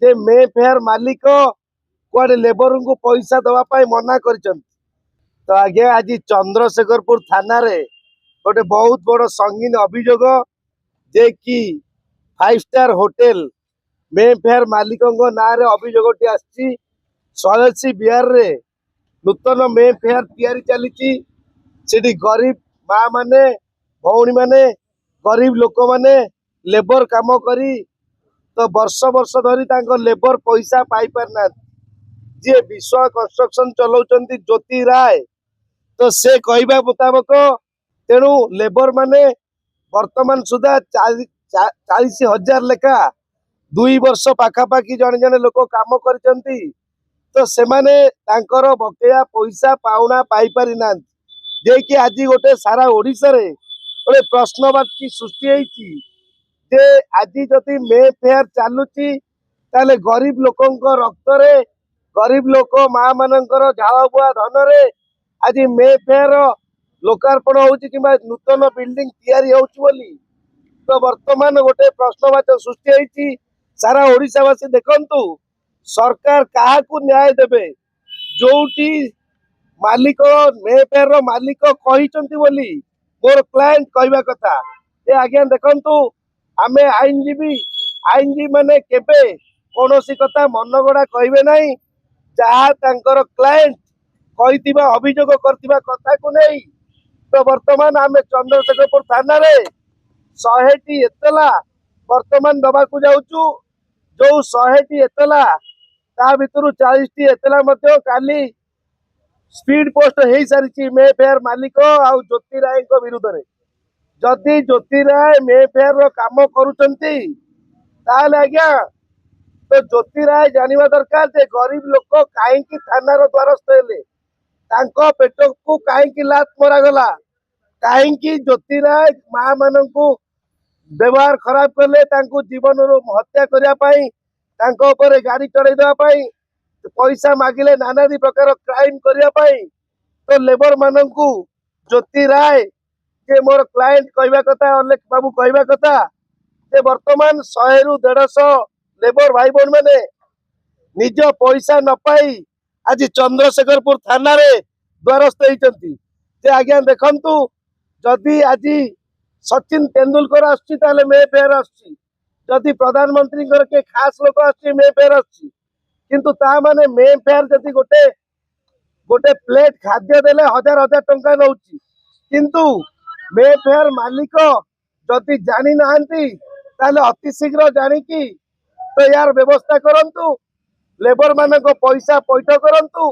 जे मे fair मालिक कुआडे labour को पैसा दवाई मना कर। तो आगे आज चंद्रशेखरपुर थाना रे गोटे बहुत बड़ संगीन अभियोग जे कि 5 स्टार होटेल मे फेयर मालिक ना रे अभियोगटी आसी 180 बिहार रे नूतन मे फेयर तैयारी चली गरीब माँ माने भौणी माने गरीब लोक माने लेबर काम करी तो वर्ष वर्ष धरी लेबर पैसा पाई पारना जी विश्व कंस्ट्रक्शन चलाउछंती ज्योति राय तो से कहवा मुताबक तेणु लेबर माने वर्तमान सुधा 40,000 लेखा 2 वर्ष पाखापाखी जड़े जड़े लोक काम करचंती तो सेमाने तांकर बकेया पैसा पाउना पाई पारि ना जे कि आज गोटे सारा ओडिशा रे गोटे प्रश्नवाची सृष्टि होईची जे आज जदि मे फेयर चलुची ताले गरीब लोकंक रक्त रे गरीब लोक माँ मानकर झाड़ बुआ धन रे आज मे फेयर लोकार्पण होउची किबा नूतन बिल्डिंग तैयारी होउची बोली तो वर्तमान गोटे प्रश्नवाची सृष्टि होईची सारा ओडिशावासी देखंतु सरकार काहाकू न्याय देबे जोटी मालिक मे फेयर मालिक कहिचंती बोली मोर क्लाएंट कहवा कथा ए आज्ञा देखंतु आमे आईनजीवी माने केबे कोनोसी कथा मनगड़ा कहबे नहीं जहा तांकर क्लाएंट कहितिबा अभियोग करतिबा कथा को नहीं तो वर्तमान आमे चंद्रशेखरपुर थाना रे 100टी एतला वर्तमान दबा को जाउचु जो 100टी एतला ता भितरु 40टी एतला मध्य काली स्पीड पोस्ट हो सारी मे फेयर मालिक आउ ज्योति राय विरुद्ध रे जदि ज्योति राय मे फेयर रो काम करूचंती ताले आज्ञा तो ज्योति राय जानिबा दरकार जे गरीब लोक काहे थाना रो द्वारस्थ हेले तांको पेट को काहे लात मरा गला काहे ज्योति राय माँ माननकु व्यवहार खराब करले तांको जीवन रो हत्या करिया पाई तांको ऊपर गाड़ी चढ़ाई देवा पाई पैसा मागिले नानादी प्रकार क्राइम करिया पाई तो लेबर माननकु ज्योति राय जे मोर क्लाएंट कहवा कथा अलेख बाबू कहवा कथा जे वर्तमान 100 रु 150 लेबर भाई बहन माने निज पैसा न पाई आज चंद्रशेखरपुर थाना रे द्वारस्थ होइचंती जे आज्ञा देखंतु जदि आज सचिन तेंदुलकर आछि ताले मे फेयर आछि जदि प्रधानमंत्री के खास लोक आछि मे फेयर आछि किंतु ता माने मे फेयर जदि गोटे गोटे प्लेट खाद्य देले 1000 टंका नउची किंतु मे फेयर मालिक जदि जानी नाहंती ताले अति शीघ्र जानी की तो यार व्यवस्था करंतु लेबर मान को पैसा पैठ करंतु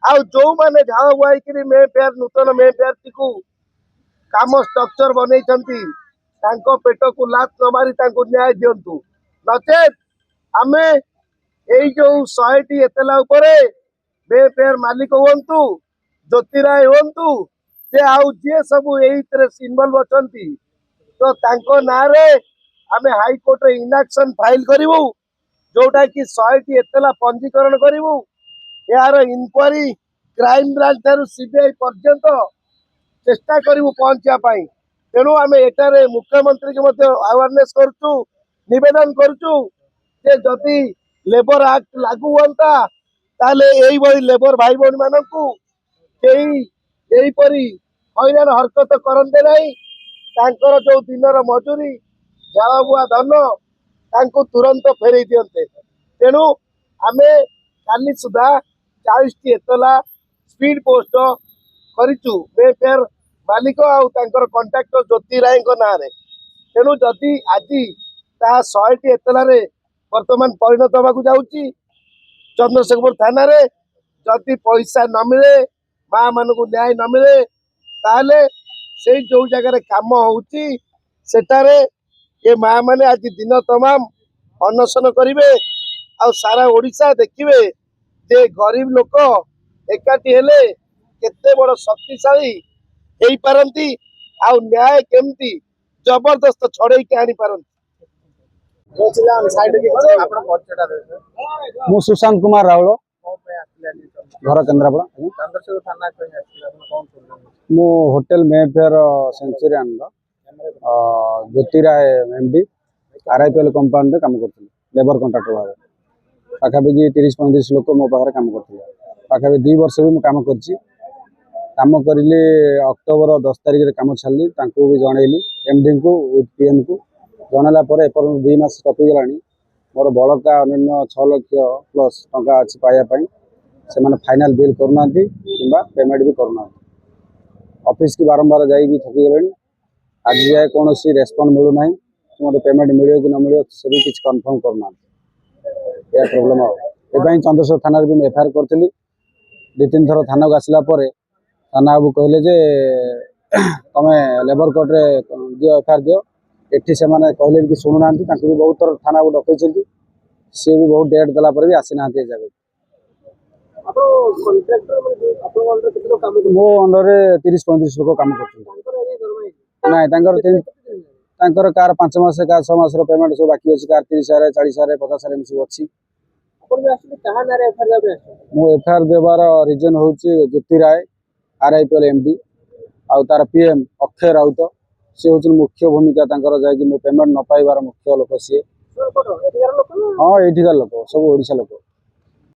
आ जो माने झाड़ बुआई करी मे फेयर नूतन मे फेयर टी काम स्ट्रक्चर बनई पेट को लात न मारी न्याय दिंतु नचेत आमे यही जो 100टी एतला उपरे मे फेयर मालिक हुंतु ज्योति राय हुंतु जे आउ जे सब इनवॉल्व अछंती तो तांको नारे आमे हाई कोर्ट रे इनएक्शन फाइल करिवु जोटा कि 100टी एतला पंजीकरण करिवु यार इंक्वारी क्राइम ब्रांच थारु सीबीआई पर्यंत चेष्टा करिवु पहुंचा पाई तेणु आमे एटारे मुख्यमंत्री के मध्य अवेयरनेस करचु निवेदन करचु जे जदि लेबर एक्ट लागू होता ताले एई बड़ी लेबर भाई बहन मानकु एई परी हैरान हरकत करंते नहीं तांकर जो दिनर मजूरी झाड़ बुआ धन तांको तुरंत फेरई दियंते तेणु आमे काली सुधा 40टी एतला स्पीड पोस्ट करिचु मे फेयर मालिक आउ तांकर कॉन्ट्रैक्टर ज्योति राय ना रे तेणु जदि आज ता 100टी एतला रे वर्तमान परिणत होगा जाऊँगी चंद्रशेखरपुर थाना रे जदि पैसा न मिले माँ मान को न्याय न मिले ताले से जो जगह काम होउची सेटारे ये माँ माने आज दिन तमाम अनशन करिवे आ सारा ओडिशा देखिवे जे गरीब लोक एकाठी हेले केते बड़ शक्तिशाली हेई पारंती आ न्याय केमती जबरदस्त छड़े के आनी पारंती मु सुशांत कुमार राउल घर केन्द्रापड़ा मु होटेल मे फेयर सेंचुरियन ज्योति राय एमडी आरआईपीएल कंपानी काम कर लेबर कॉन्ट्रैक्टर भाव ପାଖାପାଖି 30-35 ଲୋକ ମୋ ପାଖରେ କାମ କରୁଥିଲେ। ପାଖାପାଖି 2 ବର୍ଷ ବି ମୁଁ କାମ କରିଛି। କାମ କରିଲି ଅକ୍ଟୋବର 10 ତାରିଖରେ କାମ ଛାଡ଼ିଲି। ତାଙ୍କୁ ବି ଜଣେଇଲି MD ଙ୍କୁ ୱିଥ୍ PM ଙ୍କୁ। ଜଣାଇଲା ପରେ ଏପର୍ଯ୍ୟନ୍ତ 2 ମାସ ଟପିଗଲାଣି। ମୋର ବଳକା ଅନ୍ୟାନ୍ୟ 6 ଲକ୍ଷ ପ୍ଲସ୍ ଟଙ୍କା ଅଛି ପାଇବା ପାଇଁ। ସେମାନେ ଫାଇନାଲ୍ ବିଲ୍ କରୁନାହାନ୍ତି କିମ୍ବା ପେମେଣ୍ଟ ବି କରୁନାହାନ୍ତି। ଅଫିସ୍ କି ବାରମ୍ବାର ଯାଇକି ଥକିଗଲେଣି। ଆଜି ଯାଏ କୌଣସି ରେସ୍ପଣ୍ଡ ମିଳୁନାହିଁ। ମୋତେ ପେମେଣ୍ଟ ମିଳିବ କି ନ ମିଳିବ ସେ ବି କିଛି କନଫର୍ମ କରୁନାହାନ୍ତି। ଏହା ପ୍ରୋବ୍ଲେମ୍ ହେବ। ଏପାଇଁ ଚନ୍ଦ୍ରଶେଖର ଥାନାରେ ବି ମୁଁ FIR କରିଥିଲି। 2-3 ଥର ଥାନାକୁ ଆସିଲା ପରେ ଥାନା ବାବୁ କହିଲେ ଯେ ତମେ ଲେବର କୋର୍ଟରେ ଦିଅ FIR ଦିଅ। ଏଠି ସେମାନେ କହିଲେ ବି ଶୁଣୁନାହାନ୍ତି। ତାଙ୍କୁ ବି ବହୁତ ଥର ଥାନାକୁ ଡକେଇଛନ୍ତି। ସିଏ ବି ବହୁତ ଡେଟ୍ ଦେଲା ପରେ ବି ଆସିନାହାନ୍ତି ଏ ଜାଗାକୁ। ମୋ ଅଣ୍ଡରରେ 30-35 ଲୋକ କାମ କରୁଛନ୍ତି। ନାଇଁ ତାଙ୍କର କାହାର 5 ମାସ କାହାର 6 ମାସର ପେମେଣ୍ଟ ସବୁ ବାକି ଅଛି। କାହାର 30,000 40,000 50,000 ଏମିତି ସବୁ ଅଛି। ମୁଁ FIR ଦେବାର ରିଜନ ହେଉଛି ଜ୍ୟୋତି ରାୟ RIPL MD ଆଉ ତାର PM ଅକ୍ଷୟ ରାଉତ। ସେ ହେଉଛନ୍ତି ମୁଖ୍ୟ ଭୂମିକା ତାଙ୍କର, ଯାଇକି ମୋ ପେମେଣ୍ଟ ନ ପାଇବାର ମୁଖ୍ୟ ଲୋକ ସିଏ। ହଁ ଏଇଠିକାର ଲୋକ, ସବୁ ଓଡ଼ିଶା ଲୋକ।